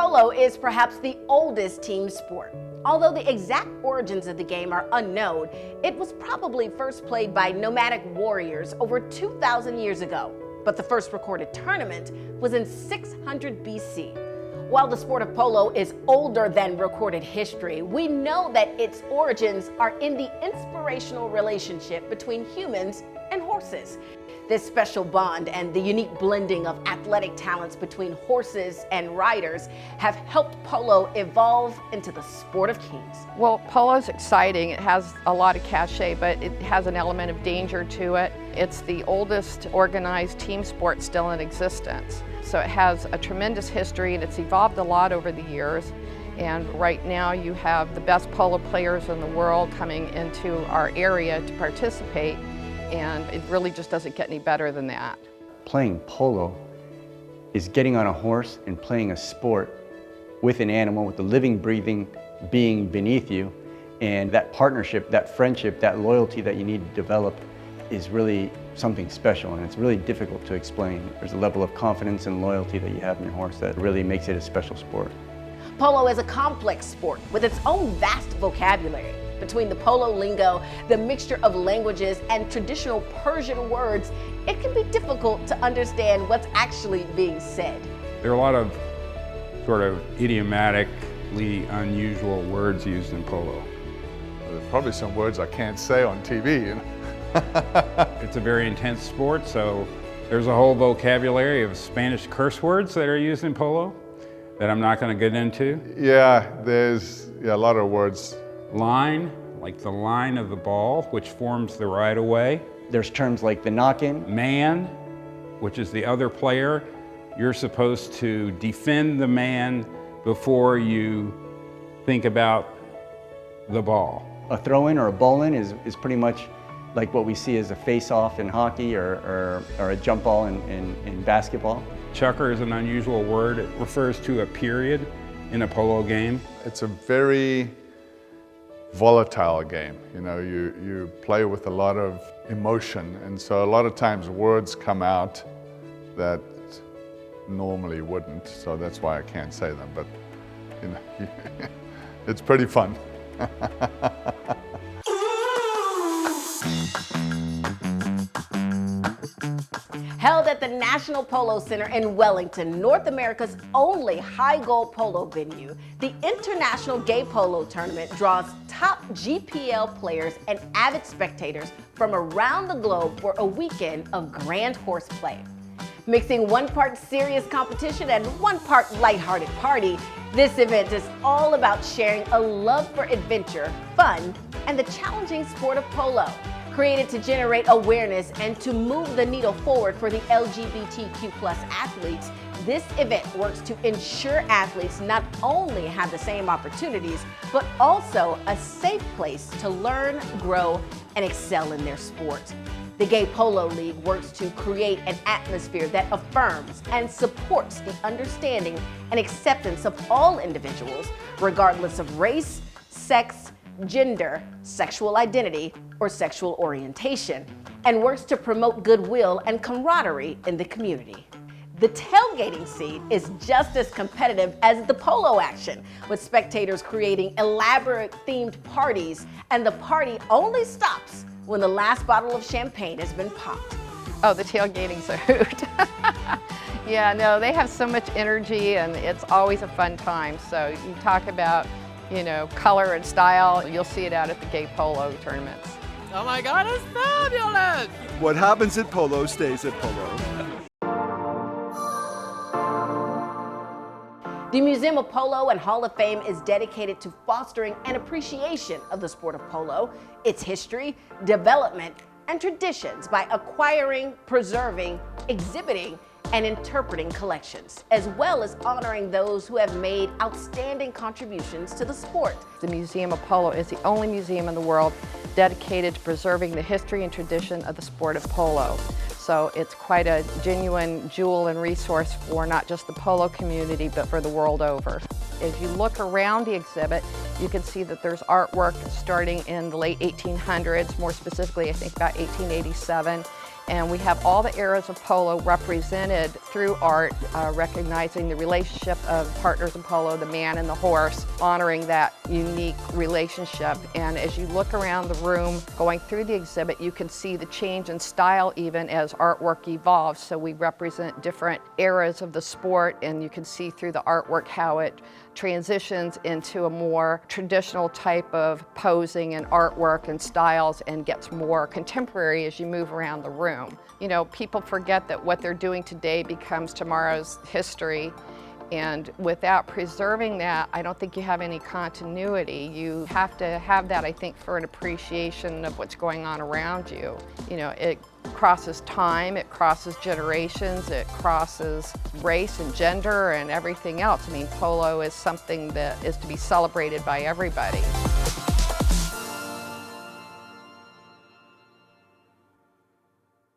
Polo is perhaps the oldest team sport. Although the exact origins of the game are unknown, it was probably first played by nomadic warriors over 2,000 years ago. But the first recorded tournament was in 600 BC. While the sport of polo is older than recorded history, we know that its origins are in the inspirational relationship between humans and horses. This special bond and the unique blending of athletic talents between horses and riders have helped polo evolve into the sport of kings. Well, polo's exciting. It has a lot of cachet, but it has an element of danger to it. It's the oldest organized team sport still in existence. So it has a tremendous history and it's evolved a lot over the years. And right now you have the best polo players in the world coming into our area to participate. And it really just doesn't get any better than that. Playing polo is getting on a horse and playing a sport with an animal, with a living, breathing being beneath you. And that partnership, that friendship, that loyalty that you need to develop is really something special, and it's really difficult to explain. There's a level of confidence and loyalty that you have in your horse that really makes it a special sport. Polo is a complex sport with its own vast vocabulary. Between the polo lingo, the mixture of languages, and traditional Persian words, it can be difficult to understand what's actually being said. There are a lot of sort of idiomatically unusual words used in polo. There's probably some words I can't say on TV. You know? It's a very intense sport, so there's a whole vocabulary of Spanish curse words that are used in polo that I'm not going to get into. Yeah, there's a lot of words. Line, like the line of the ball, which forms the right of way. There's terms like the knock-in. Man, which is the other player. You're supposed to defend the man before you think about the ball. A throw-in or a ball-in is pretty much like what we see as a face-off in hockey or a jump ball in basketball. Chukker is an unusual word. It refers to a period in a polo game. It's a very volatile game. You know, you play with a lot of emotion, and so a lot of times words come out that normally wouldn't, so that's why I can't say them, but you know, it's pretty fun. Held at the National Polo Center in Wellington, North America's only high-goal polo venue, the International Gay Polo Tournament draws top GPL players and avid spectators from around the globe for a weekend of grand horseplay. Mixing one part serious competition and one part lighthearted party, this event is all about sharing a love for adventure, fun, and the challenging sport of polo. Created to generate awareness and to move the needle forward for the LGBTQ+ athletes, this event works to ensure athletes not only have the same opportunities, but also a safe place to learn, grow, and excel in their sport. The Gay Polo League works to create an atmosphere that affirms and supports the understanding and acceptance of all individuals, regardless of race, sex, gender, sexual identity, or sexual orientation, and works to promote goodwill and camaraderie in the community. The tailgating scene is just as competitive as the polo action, with spectators creating elaborate themed parties, and the party only stops when the last bottle of champagne has been popped. Oh, the tailgating's a hoot. Yeah, no, they have so much energy and it's always a fun time. So you talk about, you know, color and style, you'll see it out at the gay polo tournaments. Oh my God, it's fabulous! What happens at polo stays at polo. The Museum of Polo and Hall of Fame is dedicated to fostering an appreciation of the sport of polo, its history, development, and traditions by acquiring, preserving, exhibiting, and interpreting collections, as well as honoring those who have made outstanding contributions to the sport. The Museum of Polo is the only museum in the world dedicated to preserving the history and tradition of the sport of polo. So it's quite a genuine jewel and resource for not just the polo community, but for the world over. As you look around the exhibit, you can see that there's artwork starting in the late 1800s, more specifically I think about 1887. And we have all the eras of polo represented through art, recognizing the relationship of partners in polo, the man and the horse, honoring that unique relationship. And as you look around the room, going through the exhibit, you can see the change in style even as artwork evolves. So we represent different eras of the sport, and you can see through the artwork how it transitions into a more traditional type of posing and artwork and styles and gets more contemporary as you move around the room. You know, people forget that what they're doing today becomes tomorrow's history, and without preserving that, I don't think you have any continuity. You have to have that, I think, for an appreciation of what's going on around you. You know, it crosses time, it crosses generations, it crosses race and gender and everything else. I mean, polo is something that is to be celebrated by everybody.